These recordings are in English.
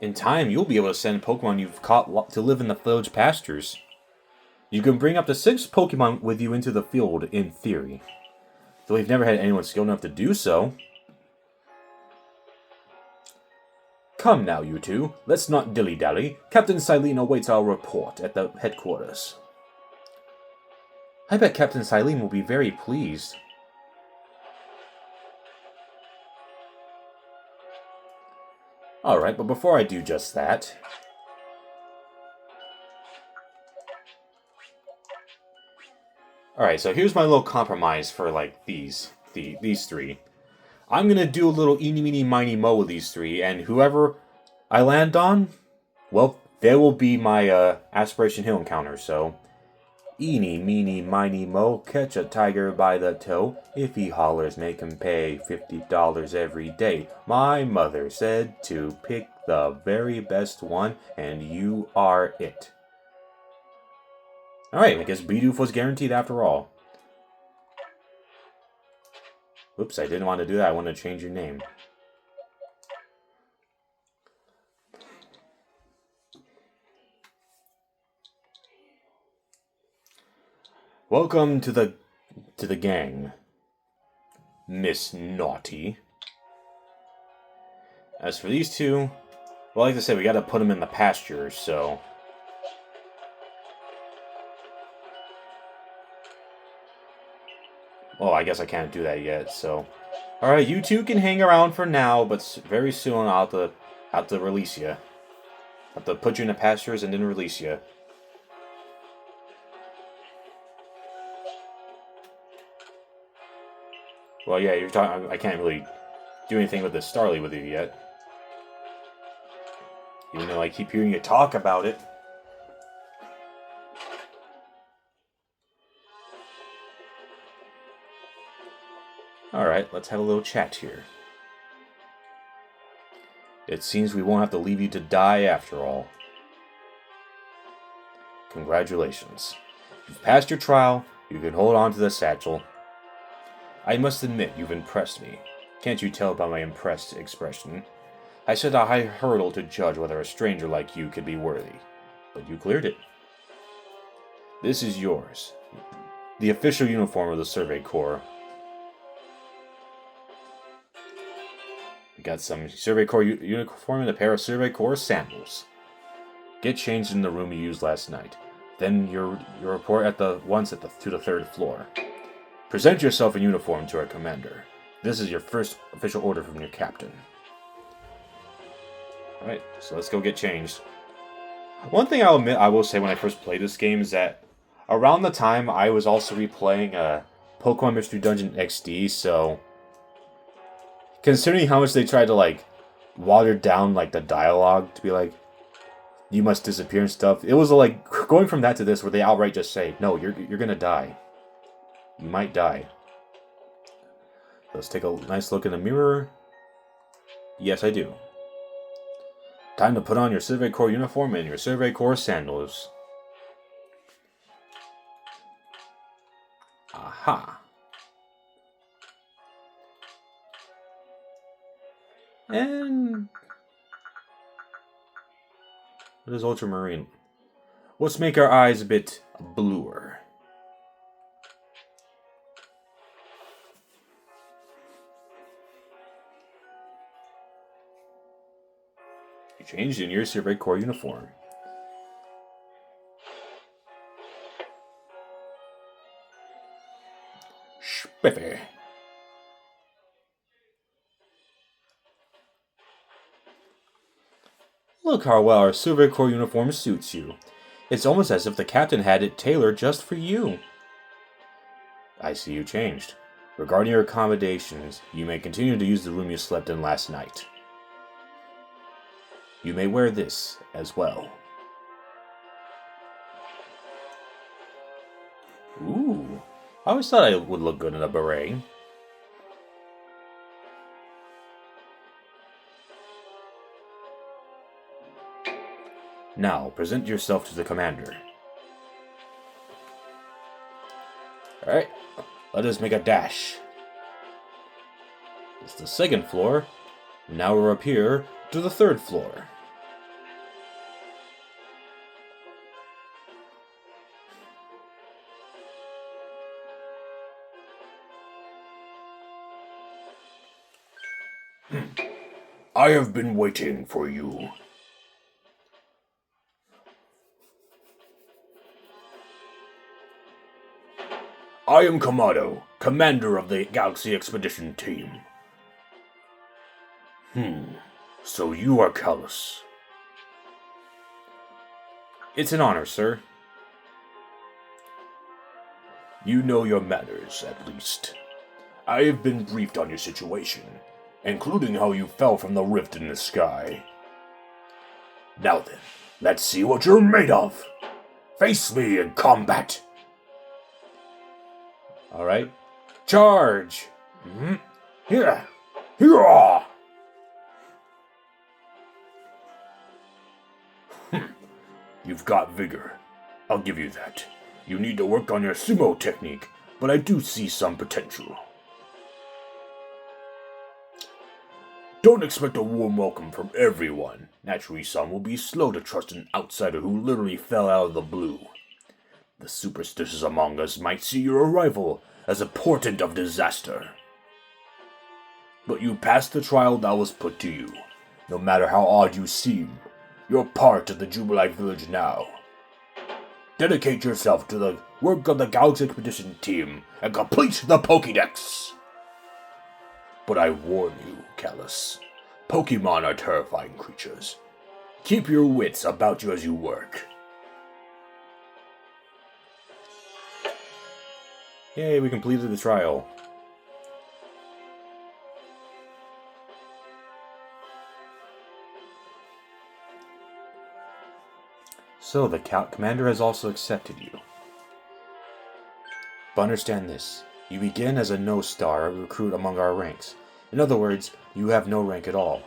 In time, you'll be able to send Pokemon you've caught to live in the village pastures. You can bring up to 6 Pokemon with you into the field, in theory. Though we've never had anyone skilled enough to do so. Come now, you two. Let's not dilly-dally. Captain Silene awaits our report at the headquarters. I bet Captain Silene will be very pleased. Alright, but before I do just that... Alright, so here's my little compromise for, like, these three. I'm gonna do a little eeny, meeny, miny, mo with these three, and whoever I land on, well, there will be my, Aspiration Hill encounter, so... Eeny, meeny, miny, mo, catch a tiger by the toe. If he hollers, make him pay $50 every day. My mother said to pick the very best one, and you are it. Alright, I guess Bidoof was guaranteed after all. Oops, I didn't want to do that. I wanted to change your name. Welcome to the gang, Miss Naughty. As for these two, well, like I said, we gotta put them in the pasture, so... Oh, I guess I can't do that yet, so... Alright, you two can hang around for now, but very soon I'll have to release you. I'll have to put you in the pastures and then release you. Well, yeah, you're talking. I can't really do anything with the Starly with you yet. Even though I keep hearing you talk about it. Alright, let's have a little chat here. It seems we won't have to leave you to die after all. Congratulations. You've passed your trial. You can hold on to the satchel. I must admit, you've impressed me. Can't you tell by my impressed expression? I set a high hurdle to judge whether a stranger like you could be worthy, but you cleared it. This is yours. The official uniform of the Survey Corps. We got some Survey Corps uniform and a pair of Survey Corps sandals. Get changed in the room you used last night. Then your report to the 3rd floor. Present yourself in uniform to our commander. This is your first official order from your captain. Alright, so let's go get changed. One thing I'll admit I will say when I first played this game is that around the time I was also replaying Pokemon Mystery Dungeon XD, so considering how much they tried to like water down like the dialogue to be like, you must disappear and stuff, it was like going from that to this where they outright just say, no, you're gonna die. You might die. Let's take a nice look in the mirror. Yes, I do. Time to put on your Survey Corps uniform and your Survey Corps sandals. Aha. And... what is ultramarine? Let's make our eyes a bit bluer. You changed in your Survey Corps uniform. Spiffy. Look how well our Survey Corps uniform suits you. It's almost as if the captain had it tailored just for you. I see you changed. Regarding your accommodations, you may continue to use the room you slept in last night. You may wear this as well. Ooh, I always thought I would look good in a beret. Now, present yourself to the commander. Alright, let us make a dash. It's the 2nd floor. Now we're up here to the 3rd floor. I have been waiting for you. I am Kamado, commander of the Galaxy Expedition Team. So you are Callus. It's an honor, sir. You know your manners, at least. I have been briefed on your situation, including how you fell from the rift in the sky. Now then, let's see what you're made of. Face me in combat. Alright. Charge! Here! Here! You've got vigor. I'll give you that. You need to work on your sumo technique, but I do see some potential. Don't expect a warm welcome from everyone. Naturally, some will be slow to trust an outsider who literally fell out of the blue. The superstitious among us might see your arrival as a portent of disaster. But you passed the trial that was put to you. No matter how odd you seem, you're part of the Jubilite village now. Dedicate yourself to the work of the Galaxy Expedition Team and complete the Pokédex! But I warn you, Callus, Pokemon are terrifying creatures. Keep your wits about you as you work. Yay, we completed the trial. So, the commander has also accepted you. But understand this. You begin as a no-star recruit among our ranks. In other words, you have no rank at all.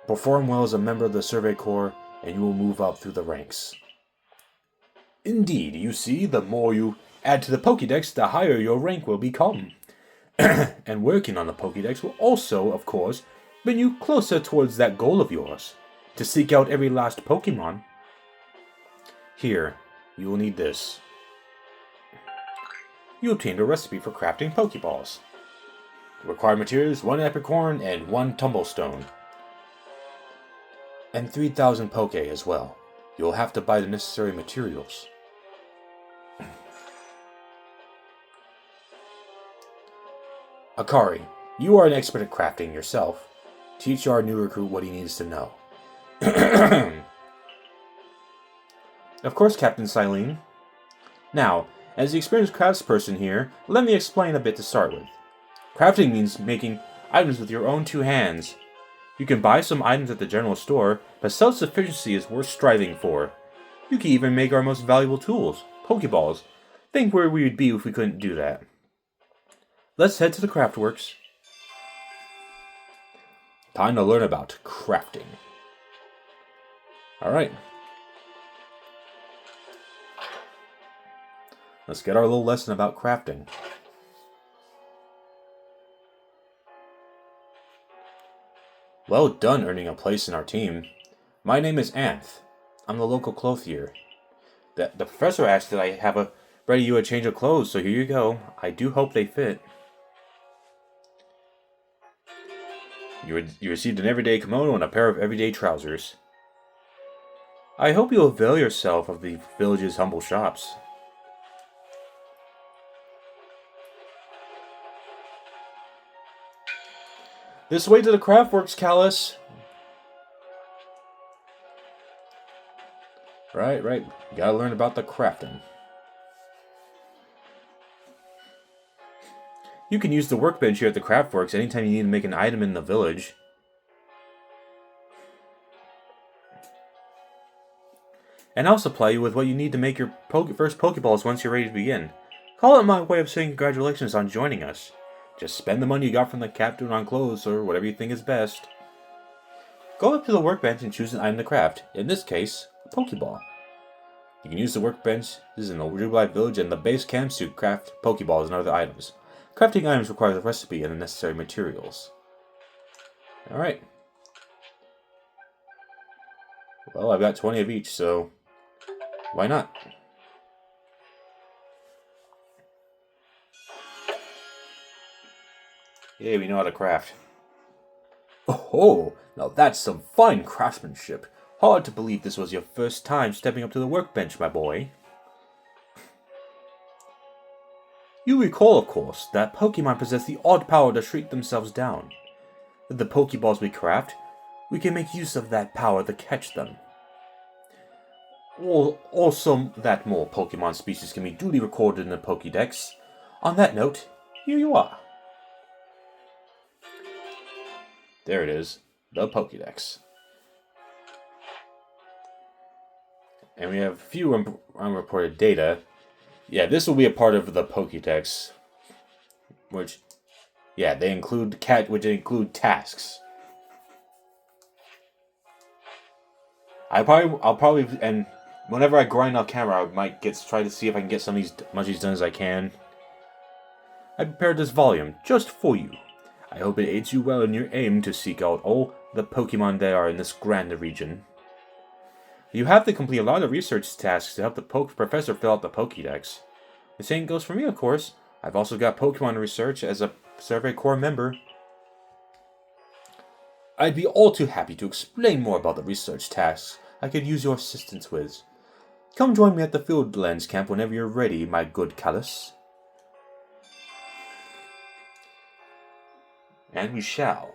Perform well as a member of the Survey Corps, and you will move up through the ranks. Indeed, you see, the more you add to the Pokédex, the higher your rank will become. And working on the Pokédex will also, of course, bring you closer towards that goal of yours, to seek out every last Pokemon. Here, you will need this. You obtained a recipe for crafting Pokeballs. Required materials, 1 Epicorn and 1 Tumblestone. And 3,000 Poke as well. You'll have to buy the necessary materials. Akari, you are an expert at crafting yourself. Teach our new recruit what he needs to know. Of course, Captain Silene. Now, as the experienced craftsperson here, let me explain a bit to start with. Crafting means making items with your own 2 hands. You can buy some items at the general store, but self-sufficiency is worth striving for. You can even make our most valuable tools, Pokeballs. Think where we would be if we couldn't do that. Let's head to the Craftworks. Time to learn about crafting. Alright. Let's get our little lesson about crafting. Well done earning a place in our team. My name is Anth. I'm the local clothier. The professor asked that I have ready you a change of clothes, so here you go. I do hope they fit. You received an everyday kimono and a pair of everyday trousers. I hope you'll avail yourself of the village's humble shops. This way to the Craftworks, Callus. Right. You gotta learn about the crafting. You can use the workbench here at the Craftworks anytime you need to make an item in the village. And I'll supply you with what you need to make your first Pokeballs once you're ready to begin. Call it my way of saying congratulations on joining us. Just spend the money you got from the captain on clothes or whatever you think is best. Go up to the workbench and choose an item to craft. In this case, a Pokeball. You can use the workbench. This is in the Jubilite village and the base camp to craft Pokeballs and other items. Crafting items requires a recipe and the necessary materials. Alright. Well, I've got 20 of each, so why not? Yay, we know how to craft. Oh, now that's some fine craftsmanship. Hard to believe this was your first time stepping up to the workbench, my boy. You recall, of course, that Pokemon possess the odd power to shrink themselves down. With the Pokeballs we craft, we can make use of that power to catch them. Also, that more Pokemon species can be duly recorded in the Pokédex. On that note, here you are. There it is, the Pokédex. And we have a few unreported data. Yeah, this will be a part of the Pokédex, which, yeah, they include tasks. I'll probably, and whenever I grind off camera, I might try to see if I can get some of these much done as I can. I prepared this volume just for you. I hope it aids you well in your aim to seek out all the Pokemon there are in this grand region. You have to complete a lot of research tasks to help the professor fill out the Pokédex. The same goes for me, of course. I've also got Pokemon research as a Survey Corps member. I'd be all too happy to explain more about the research tasks I could use your assistance with. Come join me at the Fieldlands camp whenever you're ready, my good Callus. And we shall.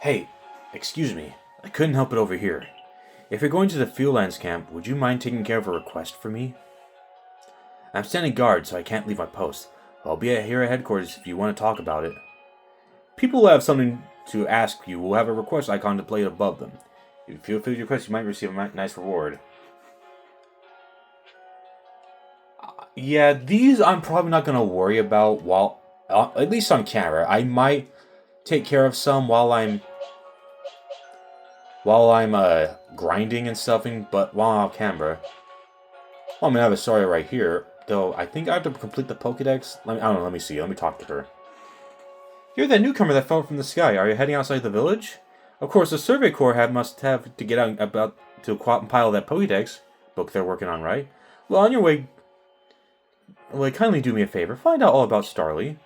Hey, excuse me. I couldn't help it over here. If you're going to the Fieldlands camp, would you mind taking care of a request for me? I'm standing guard, so I can't leave my post. I'll be here at headquarters if you want to talk about it. People who have something to ask you will have a request icon displayed above them. If you fulfill your request, you might receive a nice reward. Yeah, these I'm probably not going to worry about while, at least on camera. I might take care of some while I'm grinding and stuffing, but while I'm on camera. Well, I mean, I have a story right here, though I think I have to complete the Pokédex. Let me see. Let me talk to her. You're that newcomer that fell from the sky. Are you heading outside the village? Of course, the Survey Corps must have to get out about to compile that Pokédex book they're working on, right? Well, on your way, kindly do me a favor. Find out all about Starly.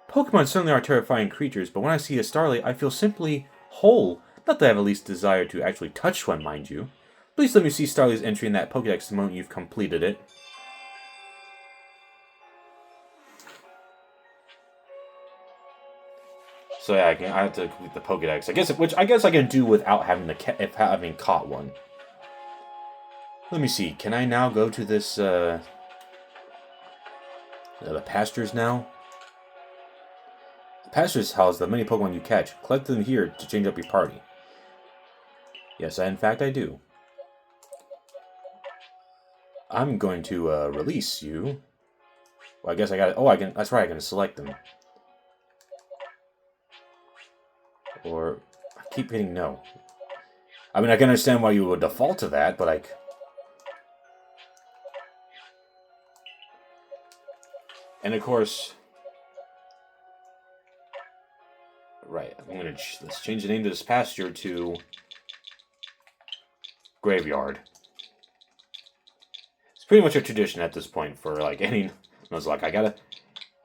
Pokemon certainly are terrifying creatures, but when I see a Starly, I feel simply whole. Not that I have the least desire to actually touch one, mind you. Please let me see Starly's entry in that Pokédex the moment you've completed it. So yeah, I have to complete the Pokédex. Which I guess I can do without having caught one. Let me see. Can I now go to this the pastures now? The pastures house the many Pokemon you catch. Collect them here to change up your party. Yes, in fact I do. I'm going to release you. Well, I guess I got it. Oh, I can. That's right. I can select them. Or I keep hitting no. I mean, I can understand why you would default to that, but like. And of course. Right. Let's change the name to this pasture to Graveyard. It's pretty much a tradition at this point for like any Nuzlocke. I gotta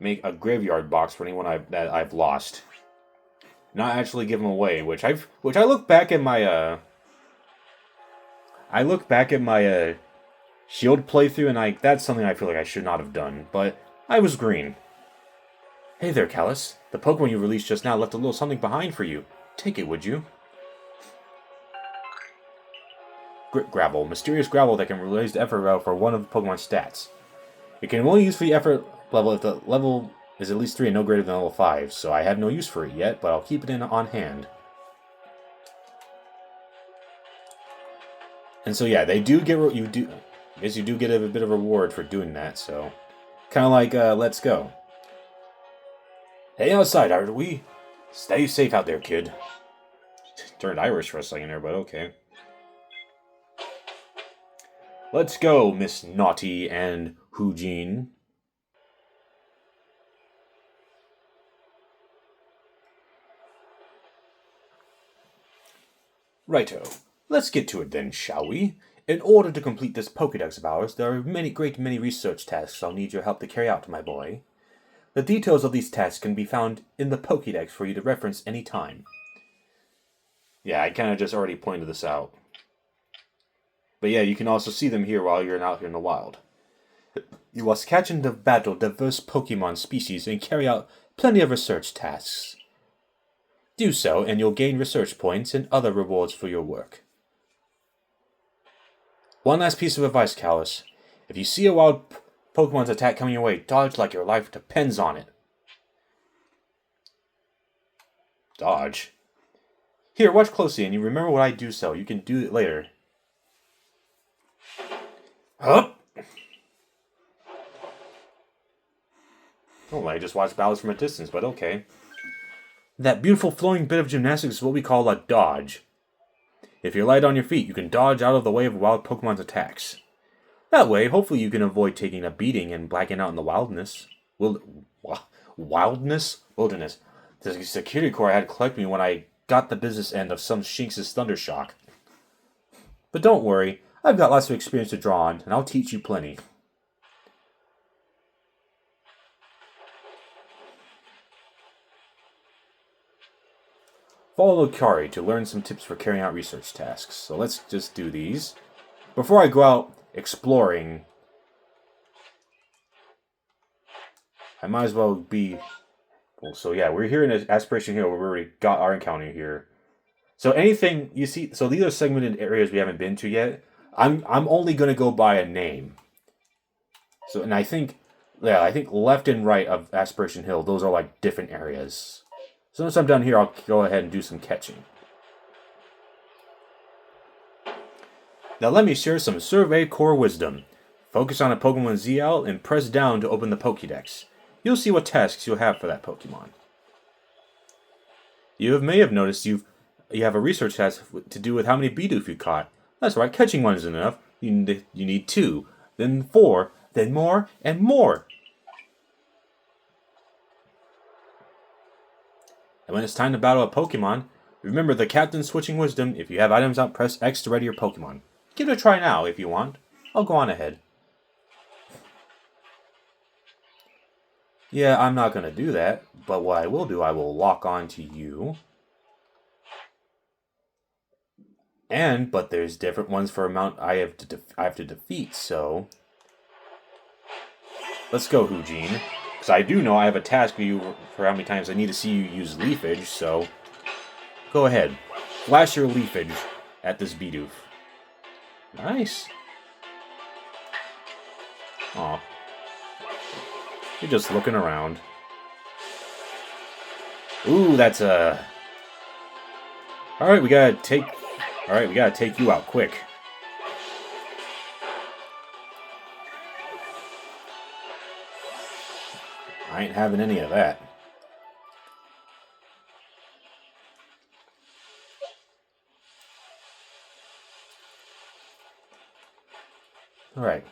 make a graveyard box for anyone that I've lost. Not actually give them away, which I look back at my Shield playthrough, and that's something I feel like I should not have done, but I was green. Hey there, Callus. The Pokemon you released just now left a little something behind for you. Take it, would you? Grit Gravel. Mysterious gravel that can raise the effort level for one of the Pokemon's stats. It can only use for the effort level if the level is at least 3 and no greater than level 5, so I have no use for it yet, but I'll keep it on hand. And so yeah, you do get a bit of a reward for doing that, so kind of like Let's Go. Hey outside, are we? Stay safe out there, kid. Turned Irish for a second there, but okay. Let's go, Miss Naughty and Hoojin. Righto. Let's get to it then, shall we? In order to complete this Pokédex of ours, there are many research tasks I'll need your help to carry out, my boy. The details of these tasks can be found in the Pokédex for you to reference any time. Yeah, I kind of just already pointed this out. But yeah, you can also see them here while you're out here in the wild. You must catch and battle diverse Pokemon species and carry out plenty of research tasks. Do so, and you'll gain research points and other rewards for your work. One last piece of advice, Callus. If you see a wild Pokemon's attack coming your way, dodge like your life depends on it. Dodge? Here, watch closely, and you remember what I do so. You can do it later. Hup! Oh, I just watched battles from a distance, but okay. That beautiful flowing bit of gymnastics is what we call a dodge. If you're light on your feet, you can dodge out of the way of wild Pokemon's attacks. That way, hopefully you can avoid taking a beating and blacking out in the wilderness. Wilderness? The security corps had to collect me when I got the business end of some Shinx' Thundershock. But don't worry, I've got lots of experience to draw on, and I'll teach you plenty. Follow Kari to learn some tips for carrying out research tasks. So let's just do these. Before I go out exploring, I might as well be... Well, so yeah, we're here in Aspiration Hill where we already got our encounter here. So anything you see... So these are segmented areas we haven't been to yet. I'm only going to go by a name. So, and I think left and right of Aspiration Hill, those are like different areas. So once I'm done here, I'll go ahead and do some catching. Now let me share some Survey Core Wisdom. Focus on a Pokemon ZL and press down to open the Pokédex. You'll see what tasks you'll have for that Pokemon. You may have noticed you have a research task to do with how many Bidoof you caught. That's right, catching one isn't enough. You need 2, then 4, then more, and more. And when it's time to battle a Pokemon, remember the Captain's Switching Wisdom. If you have items out, press X to ready your Pokemon. Give it a try now if you want. I'll go on ahead. Yeah, I'm not going to do that, but what I will do, I will lock on to you. But there's different ones for amount I have to defeat, so... Let's go, Hoojin. Because I do know I have a task for you for how many times I need to see you use Leafage, so... Go ahead. Flash your Leafage at this Bidoof. Nice. Aw. You're just looking around. Ooh, that's a... Alright, we gotta take you out quick. I ain't having any of that. Alright,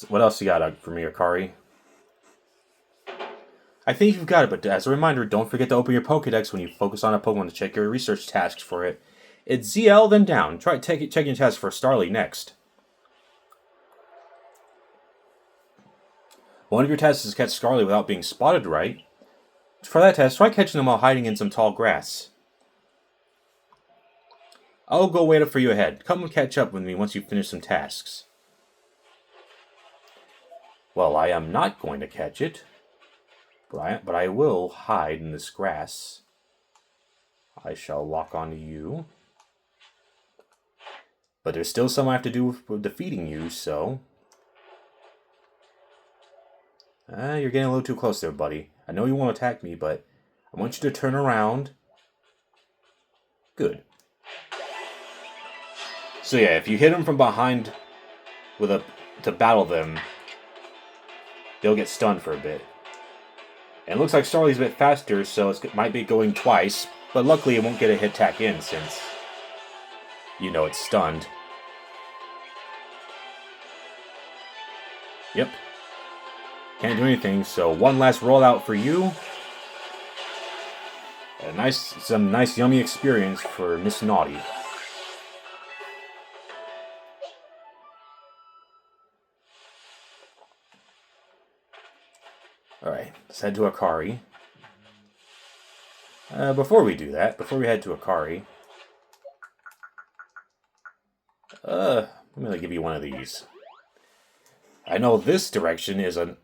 what else you got for me, Akari? I think you've got it, but as a reminder, don't forget to open your Pokédex when you focus on a Pokemon to check your research tasks for it. It's ZL, then down. Try checking tasks for Starly next. One of your tasks is catch Starly without being spotted right. For that test, try catching them while hiding in some tall grass. I'll go wait up for you ahead. Come and catch up with me once you finish some tasks. Well, I am not going to catch it. But I will hide in this grass. I shall lock onto you. But there's still some I have to do with defeating you, so... you're getting a little too close there, buddy. I know you want to attack me, but I want you to turn around. Good. So yeah, if you hit them from behind to battle them, they'll get stunned for a bit. And it looks like Starly's a bit faster, so it might be going twice, but luckily it won't get a hit attack in since, you know, it's stunned. Yep. Can't do anything, so one last rollout for you. Some nice yummy experience for Miss Naughty. Alright, let's head to Akari. Before we do that, before we head to Akari, I'm gonna give you one of these. I know this direction is an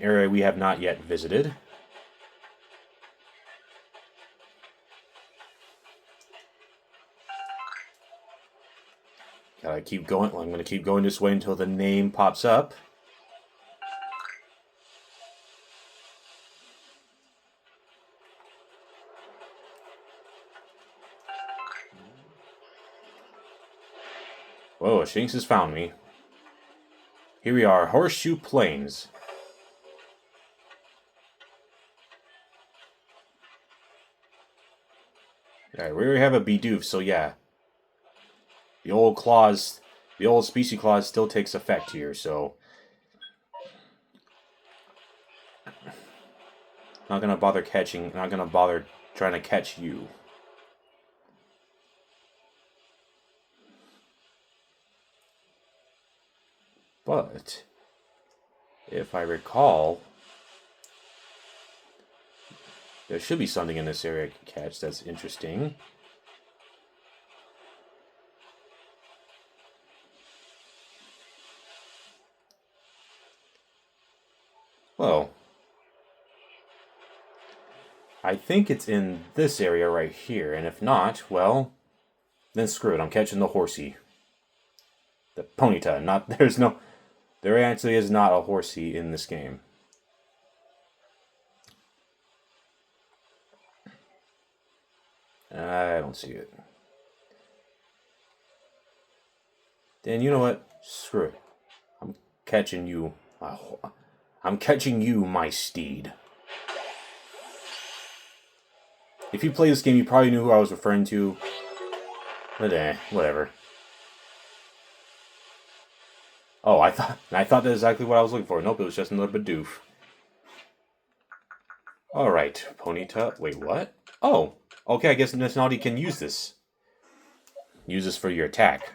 area we have not yet visited. Gotta keep going. I'm gonna keep going this way until the name pops up. Whoa, Shinx has found me. Here we are, Horseshoe Plains. Alright, we already have a Bidoof, so yeah. The old clause, the old species clause still takes effect here, so... Not gonna bother trying to catch you. But, if I recall, there should be something in this area I can catch that's interesting. Well, I think it's in this area right here, and if not, well, then screw it, I'm catching the horsey. The Ponyta, there actually is not a horsey in this game. I don't see it. Then you know what? Screw it. I'm catching you. I'm catching you, my steed. If you play this game, you probably knew who I was referring to. But whatever. Oh, I thought that's exactly what I was looking for. Nope, it was just another Bidoof. Alright, Ponyta. Wait, what? Oh, okay, I guess Nationality can use this. Use this for your attack.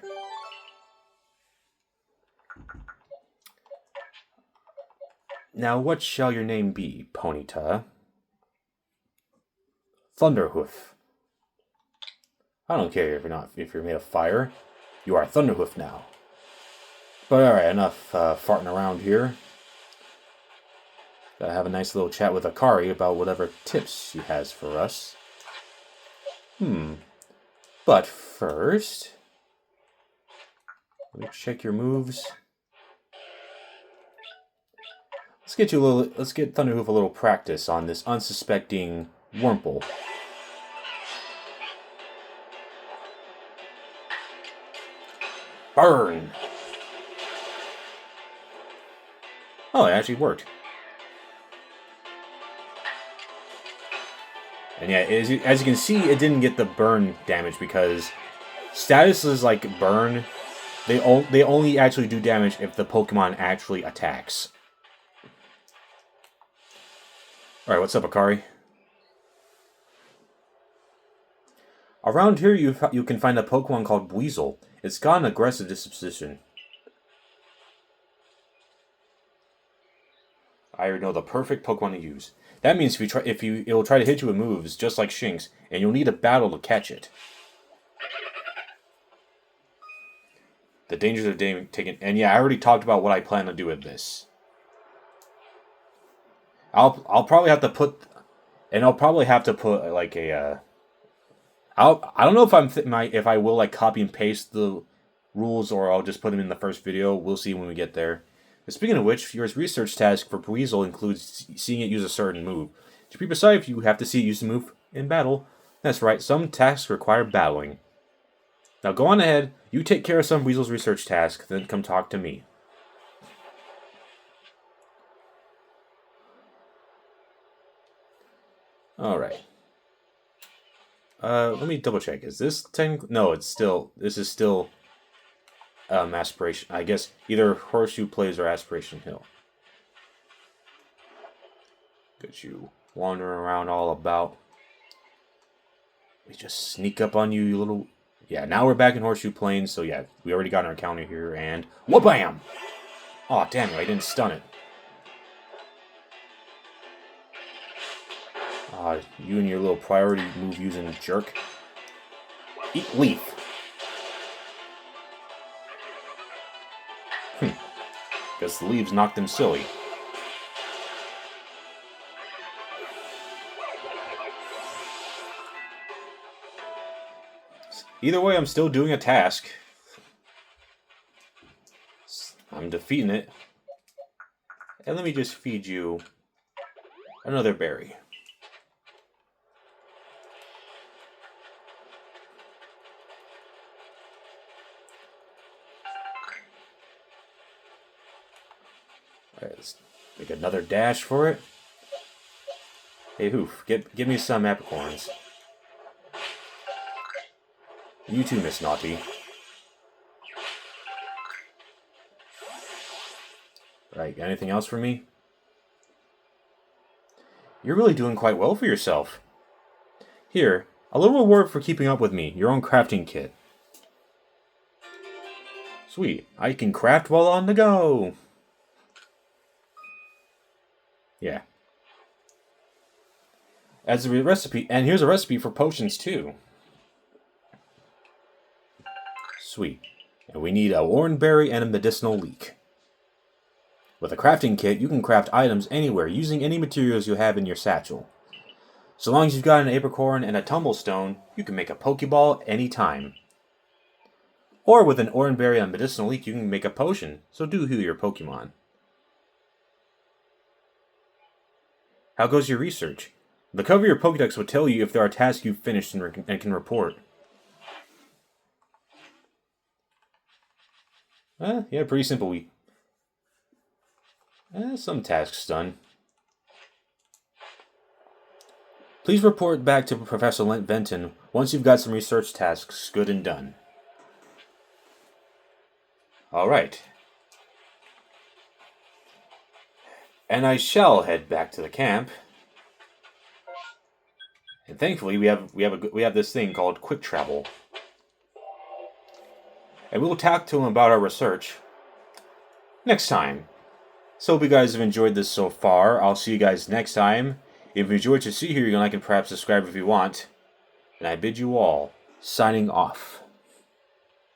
Now, what shall your name be, Ponyta? Thunderhoof. I don't care if you're made of fire. You are Thunderhoof now. But alright, enough farting around here. Gotta have a nice little chat with Akari about whatever tips she has for us. But first, let me check your moves. Let's get Thunderhoof a little practice on this unsuspecting Wurmple. Burn! Oh, it actually worked. And yeah, as you can see, it didn't get the burn damage because statuses like burn, they only actually do damage if the Pokemon actually attacks. Alright, what's up, Akari? Around here, you can find a Pokemon called Weasel. It's got an aggressive disposition. I know the perfect Pokemon to use. That means it will try to hit you with moves just like Shinx, and you'll need a battle to catch it. The dangers of taking, and yeah, I already talked about what I plan to do with this. I'll probably have to put, like a. I don't know if I will like copy and paste the rules or I'll just put them in the first video. We'll see when we get there. Speaking of which, your research task for Weasel includes seeing it use a certain move. To be precise, if you have to see it use the move in battle, that's right, some tasks require battling. Now go on ahead, you take care of some Weasel's research task, then come talk to me. Alright. Let me double check. Is this technically... No, this is still Aspiration. I guess either Horseshoe Plains or Aspiration Hill. Got you wandering around all about. We just sneak up on you, you little... Yeah, now we're back in Horseshoe Plains, so yeah, we already got our encounter here, and... Wha-bam! Aw, damn it, I didn't stun it. You and your little priority move using jerk. Eat leaf. Guess the leaves knocked them silly. Either way, I'm still doing a task. I'm defeating it. And let me just feed you another berry. Alright, let's make another dash for it. Hey, Hoof, give me some apricorns. You too, Miss Naughty. Right, got anything else for me? You're really doing quite well for yourself. Here, a little reward for keeping up with me, your own crafting kit. Sweet, I can craft while on the go. Yeah. As a recipe, and here's a recipe for potions too. Sweet. And we need a oranberry and a medicinal leek. With a crafting kit, you can craft items anywhere using any materials you have in your satchel. So long as you've got an apricorn and a tumblestone, you can make a Pokeball anytime. Or with an oranberry and medicinal leek, you can make a potion, so do heal your Pokemon. How goes your research? The cover of your Pokédex will tell you if there are tasks you've finished and can report. Yeah, pretty simple. Some tasks done. Please report back to Professor Venton once you've got some research tasks good and done. Alright. And I shall head back to the camp. And thankfully we have this thing called quick travel. And we'll talk to him about our research next time. So hope you guys have enjoyed this so far. I'll see you guys next time. If you enjoyed what you see here, you can like and perhaps subscribe if you want. And I bid you all signing off.